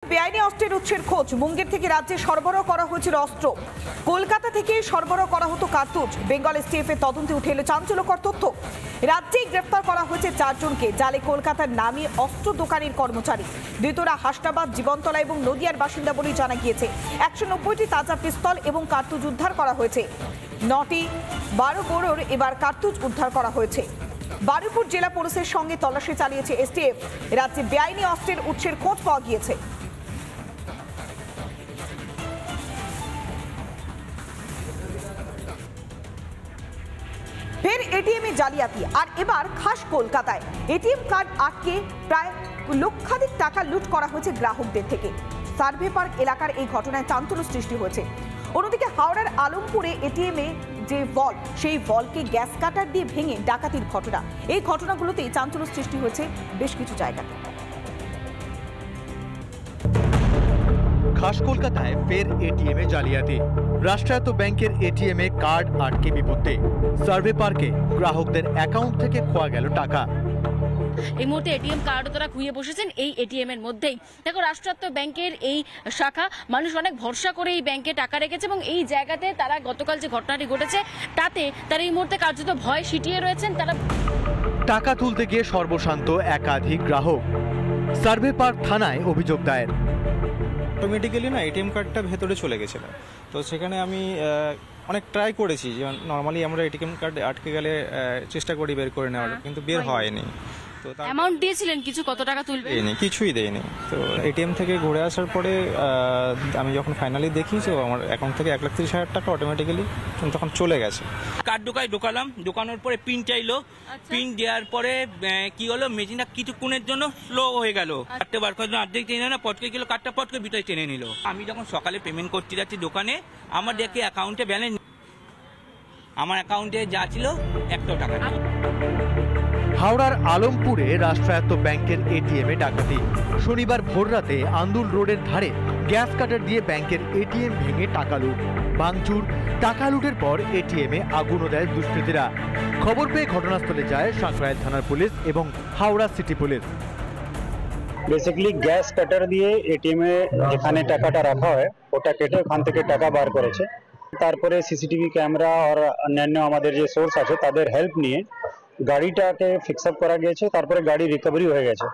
বেআইনি অস্ত্রের উৎসের খোঁজ। মুঙ্গের থেকে রাজ্যে সরবরাহ করা হয়েছিল অস্ত্র। কলকাতা থেকে সরবরাহ করা হতো কার্তুজ। বেঙ্গল এসটিএফ এর তদন্তে উঠে এলো চাঞ্চল্যকর তথ্য। রাজ্যেই গ্রেফতার করা হয়েছে 4 জনকে। জালে কলকাতার নামী অস্ত্র দোকানের কর্মচারী। ধৃতরা হাসনাবাদ, জীবনতলা এবং নদিয়ার বাসিন্দা বলে জানা গিয়েছে। 190টি তাজা পিস্তল এবং কার্তুজ উদ্ধার করা হয়েছে। 9টি 12 বোরোর এবার কার্তুজ উদ্ধার করা হয়েছে। বারুইপুর জেলা পুলিশের সঙ্গে তল্লাশি চালিয়েছে এসটিএফ। রাজ্যে বেআইনি অস্ত্রের উৎসের খোঁজ পাওয়া গিয়েছে। ফের এটিএমে জালিয়াতি, আর এবার খাস কলকাতায়। এটিএম কার্ড আটকে প্রায় লক্ষাধিক টাকা লুট করা হয়েছে গ্রাহকদের থেকে। সার্ভে পার্ক এলাকার এই ঘটনায় চাঞ্চল্য সৃষ্টি হয়েছে। অন্যদিকে হাওড়ার আলমপুরে এটিএমে যে ভল্ট, সেই ভল্টকে গ্যাস কাটার দিয়ে ভেঙে ডাকাতির ঘটনা। এই ঘটনাগুলোতেই চাঞ্চল্য সৃষ্টি হয়েছে বেশ কিছু জায়গাতে। খাস কলকাতায় ফের এটিএমে জালিয়াতি। রাষ্ট্রায়ত্ত ব্যাংকের এটিএমে কার্ড আটকে বিপত্তি। সার্ভে পার্কে গ্রাহকদের অ্যাকাউন্ট থেকে খোয়া গেল টাকা। এই মুহূর্তে এটিএম কার্ডও তারা খুইয়ে বসেছেন এই এটিএম এর মধ্যেই। দেখো, রাষ্ট্রায়ত্ত ব্যাংকের এই শাখা, মানুষ অনেক ভরসা করে এই ব্যাংকে টাকা রেখেছে এবং এই জায়গাতে তারা গতকাল যে ঘটনাটি ঘটেছে তাতে তারা এই মুহূর্তে কার্যত ভয় সিটিয়ে রয়েছেন। তারা টাকা তুলতে গিয়ে সর্বশান্ত একাধিক গ্রাহক। সার্ভে পার্ক থানায় অভিযোগ দায়ের। অটোমেটিক্যালি না এটিএম কার্ডটা ভেতরে চলে গেছিল, তো সেখানে আমি অনেক ট্রাই করেছি। যে নর্মালি আমরা এটিএম কার্ড আটকে গেলে চেষ্টা করি বের করে নেওয়ার, কিন্তু বের হয়নি। তো অ্যামাউন্ট দিয়েছিলেন কিছু, কত টাকা তুলবেন? কিছুই দেয়নি। তো এটিএম থেকে ঘুরে আসার পরে আমি যখন ফাইনালি দেখি যে আমার অ্যাকাউন্ট থেকে 1,30,000 টাকা অটোমেটিক্যালি তখন চলে গেছে। কার্ড ঢোকালাম, ঢোকানোর পরে পিন চাইলো। পিন দেওয়ার পরে কি হলো, মেশিনটা কিছুক্ষণের জন্য স্লো হয়ে গেল। কার্ডটা বার করার জন্য অর্ধেক টেনে না, পটকে গেল, কার্ডটা পটকে ভিতরে টেনে নিল। আমি যখন সকালে পেমেন্ট করতে যাচ্ছি দোকানে, আমার দেখে অ্যাকাউন্টে ব্যালেন্স, আমার অ্যাকাউন্টে যা ছিল 100 টাকা। হাওড়ার আলমপুরে রাষ্ট্রায়ত্ত ব্যাংকের এটিএমে ডাকাতি। শনিবার ভোররাতে আন্দুল রোডের ধারে গ্যাস কাটার দিয়ে ব্যাংকের এটিএম ভেঙে টাকা লুট। ভাঙচুর, টাকা লুটের পর এটিএমে আগুনও দেয় দুষ্কৃতীরা। খবর পেয়ে ঘটনাস্থলে যায় সাঁকরাইল থানার পুলিশ এবং Howrah city police. Basically gas cutter দিয়ে এটিএমে যেখানে টাকাটা রাখা হয় ওটা কেটে ওখান থেকে টাকা বার করেছে। তারপরে সিসিটিভি ক্যামেরা আর অন্যান্য আমাদের যে সোর্স আছে তাদের হেল্প নিয়ে গাড়িটাকে ফিক্স আপ করা গিয়েছে। তারপরে গাড়ি রিকভারি হয়ে গেছে।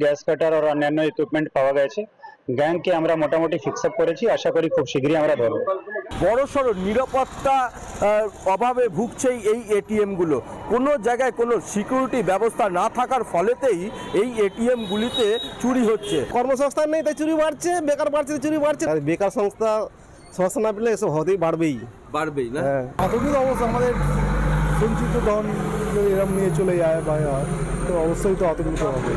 গ্যাস কাটার আর অন্যান্য ইকুইপমেন্ট পাওয়া গেছে। গ্যাংকে আমরা মোটামুটি ফিক্স আপ করেছি, আশা করি খুব শীঘ্রই আমরা ধরব। বড়সড় নিরাপত্তা অভাবে ভুগছে এই এটিএমগুলো। কোনো জায়গায় কোনো সিকিউরিটি ব্যবস্থা না থাকার ফলেতেই এই এটিএমগুলিতে চুরি হচ্ছে। কর্মসংস্থান নেই তাই চুরি বাড়ছে, বেকার বাড়ছে চুরি বাড়ছে। বেকার সংস্থা না পেলে এসব হতেই বাড়বেই না। কতদিন অবস্থা আমাদের সঞ্চিত ধন এরকম নিয়ে চলে যায় তো অবশ্যই তো অতগুলো হবে।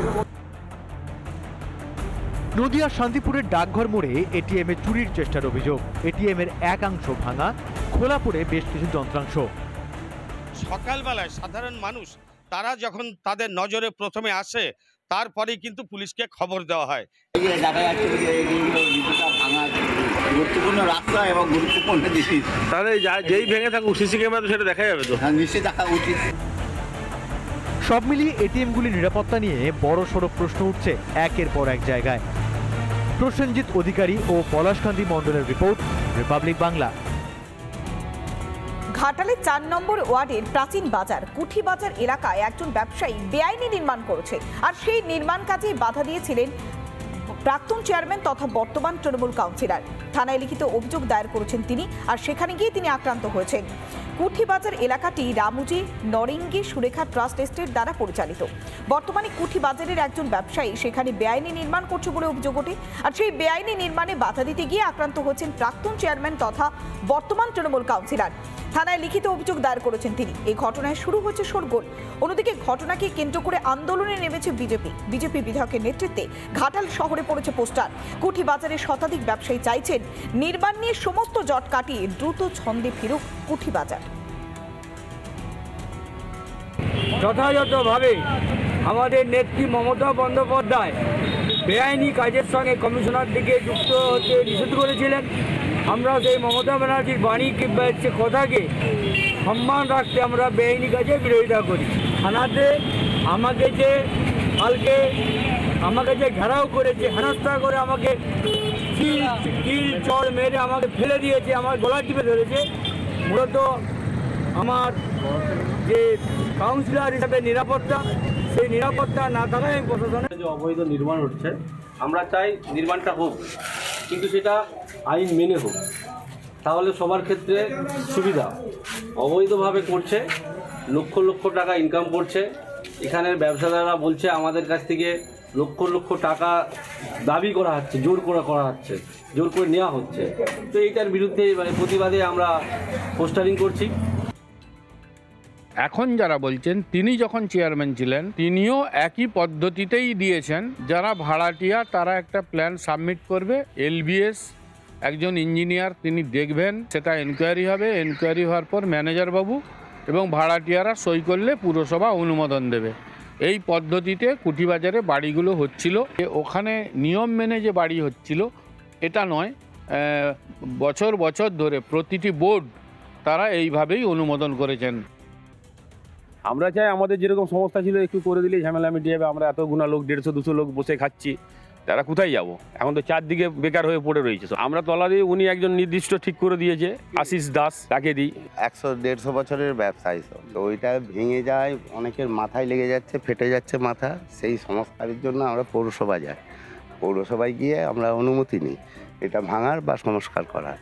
নদিয়ার শান্তিপুরের ডাকঘর মোড়ে এটিএমে চুরির চেষ্টার অভিযোগ। এটিএমের একাংশ ভাঙা, খোলা পড়ে বেশ কিছু যন্ত্রাংশ। সকালবেলায় সাধারণ মানুষ তারা যখন তাদের নজরে প্রথমে আসে, তারপরেই কিন্তু পুলিশকে খবর দেওয়া হয়। দেখা যাচ্ছে ভাঙা গুরুত্বপূর্ণ রাস্তা এবং গুরুত্বপূর্ণ জিনিস, তাহলে যেই ভেঙে থাকুক সিসি ক্যামেরা দেখা যাবে তো। নিশ্চয়ই দেখা উচিত। সব মিলিয়ে এটিএমগুলির নিরাপত্তা নিয়ে বড় সড় প্রশ্ন উঠছে একের পর এক জায়গায়। প্রসেনজিৎ অধিকারী ও পলাশকান্তি মণ্ডলের রিপোর্ট, রিপাবলিক বাংলা। ঘাটালের 4 নম্বর ওয়ার্ডের প্রাচীন বাজার কুঠি বাজার এলাকায় একজন ব্যবসায়ী বেআইনি নির্মাণ করেছে, আর সেই নির্মাণ কাজে বাধা দিয়েছিলেন প্রাক্তন চেয়ারম্যান তথা বর্তমান তৃণমূল কাউন্সিলর। থানায় লিখিত অভিযোগ দায়ের করেছেন তিনি, আর সেখানে গিয়ে তিনি আক্রান্ত হয়েছেন। কুঠিবাজার এলাকাটি রামুজি নরিঙ্গি সুরেখা ট্রাস্ট এস্টেট দ্বারা পরিচালিত। বর্তমানে কুঠিবাজারের একজন ব্যবসায়ী সেখানে বেআইনি নির্মাণ করছে বলে অভিযোগ ওঠে, আর সেই বেআইনি নির্মাণে বাধা দিতে গিয়ে আক্রান্ত হয়েছেন প্রাক্তন চেয়ারম্যান তথা বর্তমান তৃণমূল কাউন্সিলর। থানায় লিখিত অভিযোগ দায়ের করেছেন তিনি। এই ঘটনায় শুরু হয়েছে শোরগোল। অন্যদিকে ঘটনাকে কেন্দ্র করে আন্দোলনে নেমেছে বিজেপি বিধায়কের নেতৃত্বে ঘাটাল শহরে পড়েছে পোস্টার। কুঠিবাজারের শতাধিক ব্যবসায়ী চাইছেন নির্মাণ নিয়ে সমস্ত জট কাটিয়ে দ্রুত ছন্দে ফিরুক কুঠিবাজার। যথাযথভাবে আমাদের নেত্রী মমতা বন্দ্যোপাধ্যায় বেআইনি কাজের সঙ্গে কমিশনার দিকে যুক্ত হতে নিষেধ করেছিলেন। আমরা সেই মমতা ব্যানার্জির বাণী কথাকে সম্মান রাখতে আমরা বেআইনি কাজে বিরোধিতা করি। থানাতে আমাকে যে কালকে আমাকে যে ঘেরাও করেছে, হেনস্থা করে আমাকে কিল চড় মেরে আমাকে ফেলে দিয়েছে, আমার গলা টিপে ধরেছে। মূলত আমার যে কাউন্সিলর হিসাবে নিরাপত্তা, সেই নিরাপত্তা না থাকায় প্রশাসনের যে অবৈধ নির্মাণ হচ্ছে, আমরা চাই নির্মাণটা হোক, কিন্তু সেটা আইন মেনে হোক, তাহলে সবার ক্ষেত্রে সুবিধা। অবৈধভাবে করছে, লক্ষ লক্ষ টাকা ইনকাম করছে। এখানের ব্যবসাদাররা বলছে আমাদের কাছ থেকে লক্ষ লক্ষ টাকা দাবি করা হচ্ছে, জোর করা হচ্ছে, জোর করে নেওয়া হচ্ছে। তো এইটার বিরুদ্ধে প্রতিবাদে আমরা পোস্টারিং করছি। এখন যারা বলছেন তিনি যখন চেয়ারম্যান ছিলেন তিনিও একই পদ্ধতিতেই দিয়েছেন, যারা ভাড়াটিয়া তারা একটা প্ল্যান সাবমিট করবে, এলবিএস একজন ইঞ্জিনিয়ার তিনি দেখবেন, সেটা এনকোয়ারি হবে, এনকোয়ারি হওয়ার পর ম্যানেজার বাবু এবং ভাড়াটিয়ারা সই করলে পুরসভা অনুমোদন দেবে। এই পদ্ধতিতে কুঠিবাজারে বাড়িগুলো হচ্ছিল। ওখানে নিয়ম মেনে যে বাড়ি হচ্ছিল এটা নয়, বছর বছর ধরে প্রতিটি বোর্ড তারা এইভাবেই অনুমোদন করেছেন। আমরা চাই আমাদের যেরকম সংস্থা ছিল একটু করে দিলে ঝামেলা মিটিয়ে যাবে। আমরা এত গুণা লোক, 150-200 লোক বসে খাচ্ছি, তারা কোথায় যাব? এখন তো চারদিকে বেকার হয়ে পড়ে রয়েছে। আমরা তলা দিয়ে উনি একজন নির্দিষ্ট ঠিক করে দিয়েছে, আশিস দাস, তাকে দিই। 100-150 বছরের ব্যবসা এইসব, তো ওইটা ভেঙে যায়, অনেকের মাথায় লেগে যাচ্ছে, ফেটে যাচ্ছে মাথা। সেই সংস্কারের জন্য আমরা পৌরসভা যাই, পৌরসভায় গিয়ে আমরা অনুমতি নিই এটা ভাঙার বা সংস্কার করার।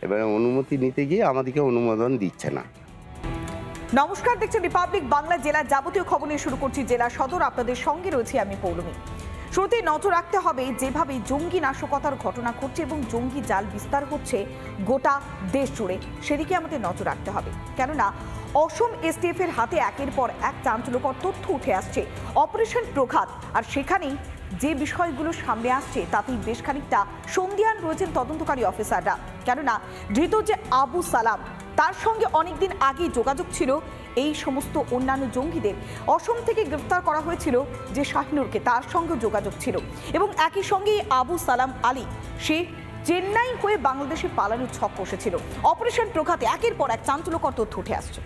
এবারে অনুমতি নিতে গিয়ে আমাদেরকে অনুমোদন দিচ্ছে না। নমস্কার, দেখছেন রিপাবলিক বাংলা। জেলার যাবতীয় খবর নিয়ে শুরু করছি জেলা সদর। আপনাদের সঙ্গে রয়েছে আমি পৌলমী। শুরুতেই নজর রাখতে হবে যেভাবে জঙ্গি নাশকতার ঘটনা ঘটছে এবং জঙ্গি জাল বিস্তার হচ্ছে গোটা দেশ জুড়ে, সেদিকে আমাদের নজর রাখতে হবে। কেননা অসম এসটিএফ এর হাতে একের পর এক চাঞ্চল্যকর তথ্য উঠে আসছে, অপারেশন প্রঘাত। আর সেখানেই যে বিষয়গুলো সামনে আসছে তাতেই বেশ খানিকটা সন্দিহান রয়েছেন তদন্তকারী অফিসাররা। কেননা ধৃত যে আবু সালাম, তার সঙ্গে অনেকদিন আগেই যোগাযোগ ছিল এই সমস্ত অন্যান্য জঙ্গিদের। অসম থেকে গ্রেফতার করা হয়েছিল যে শাহিনুরকে, তার সঙ্গে যোগাযোগ ছিল। এবং একই সঙ্গে আবু সালাম আলী, সে চেন্নাই হয়ে বাংলাদেশে পালানোর ছক কষেছিল। অপারেশন প্রঘাতে একের পর এক চাঞ্চল্যকর তথ্য উঠে আসছে।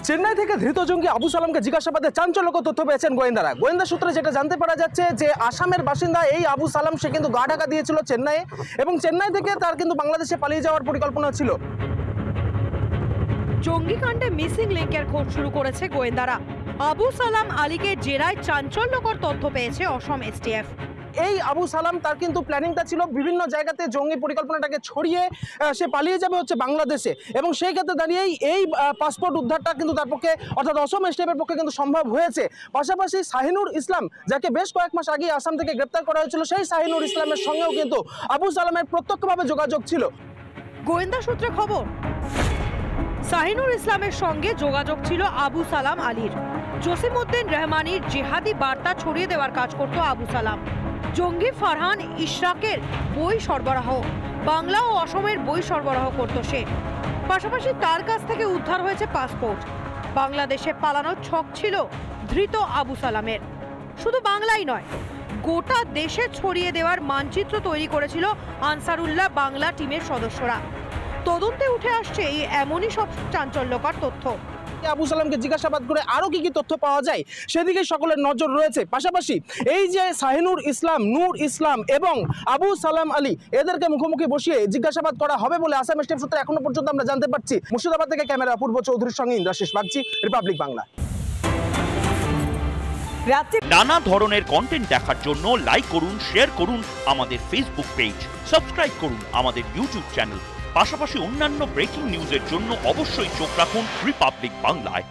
চেন্নাই থেকে ধৃত জঙ্গি আবু সালামকে জিজ্ঞাসাবাদে চাঞ্চল্যকর তথ্য পেয়েছেন গোয়েন্দারা। গোয়েন্দা সূত্রে যেটা জানতে পারা যাচ্ছে যে আসামের বাসিন্দা এই আবু সালাম, সে কিন্তু গা ঢাকা দিয়েছিল চেন্নাইয়ে, এবং চেন্নাই থেকে তার কিন্তু বাংলাদেশে পালিয়ে যাওয়ার পরিকল্পনা ছিল। জঙ্গিকাণ্ডে মিসিং লিঙ্কের খোঁজ শুরু করেছে গোয়েন্দারা। আবু সালাম আলীকে জেরায় চাঞ্চল্যকর তথ্য পেয়েছে অসম এসটিএফ। এই আবু সালাম, তার কিন্তু প্ল্যানিংটা ছিল বিভিন্ন জায়গাতে জঙ্গি পরিকল্পনাটাকে ছড়িয়ে সে পালিয়ে যাবে হচ্ছে বাংলাদেশে, এবং সেই ক্ষেত্রে দাঁড়িয়েই এই পাসপোর্ট উদ্ধারটা কিন্তু তার পক্ষে, অর্থাৎ অসম এসটিএফের পক্ষে কিন্তু সম্ভব হয়েছে। পাশাপাশি শাহিনুর ইসলাম, যাকে বেশ কয়েক মাস আগে আসাম থেকে গ্রেপ্তার করা হয়েছিল, সেই শাহিনুর ইসলামের সঙ্গেও কিন্তু আবু সালামের প্রত্যক্ষভাবে যোগাযোগ ছিল। গোয়েন্দা সূত্রে খবর, শাহিনুর ইসলামের সঙ্গে যোগাযোগ ছিল আবু সালাম আলীর। জসিমউদ্দিন রহমানির জিহাদি বার্তা ছড়িয়ে দেওয়ার কাজ করত আবু সালাম। জঙ্গি ফারহান ইশরাকের বই সরবরাহ, বাংলা ও অসমের বই সরবরাহ করত সে। পাশাপাশি তার কাছ থেকে উদ্ধার হয়েছে পাসপোর্ট। বাংলাদেশে পালানোর ছক ছিল ধৃত আবু সালামের। শুধু বাংলাই নয়, গোটা দেশে ছড়িয়ে দেওয়ার মানচিত্র তৈরি করেছিল আনসারুল্লাহ বাংলা টিমের সদস্যরা। তদন্তে উঠে আসছে এই এমনই সব চাঞ্চল্যকর তথ্য। আবু সালামকে জিজ্ঞাসাবাদ করে আরো কি কি তথ্য পাওয়া যায় সেদিকে সকলের নজর রয়েছে। পাশাপাশি এই যে শাহিনুর ইসলাম, নূর ইসলাম এবং আবু সালাম আলী, এদেরকে মুখোমুখি বসিয়ে জিজ্ঞাসাবাদ করা হবে বলে আসাম এসটিএফ সূত্রে এখনো পর্যন্ত আমরা জানতে পারছি। মুর্শিদাবাদ থেকে ক্যামেরা অপূর্ব চৌধুরীর সঙ্গে ইন্দ্রাশিস বাগচি, রিপাবলিক বাংলা। নানা ধরনের কন্টেন্ট দেখার জন্য লাইক করুন, শেয়ার করুন আমাদের ফেসবুক পেজ, সাবস্ক্রাইব করুন আমাদের ইউটিউব চ্যানেল। পাশাপাশি অন্যান্য ব্রেকিং নিউজের জন্য অবশ্যই চোখ রাখুন রিপাবলিক বাংলায়।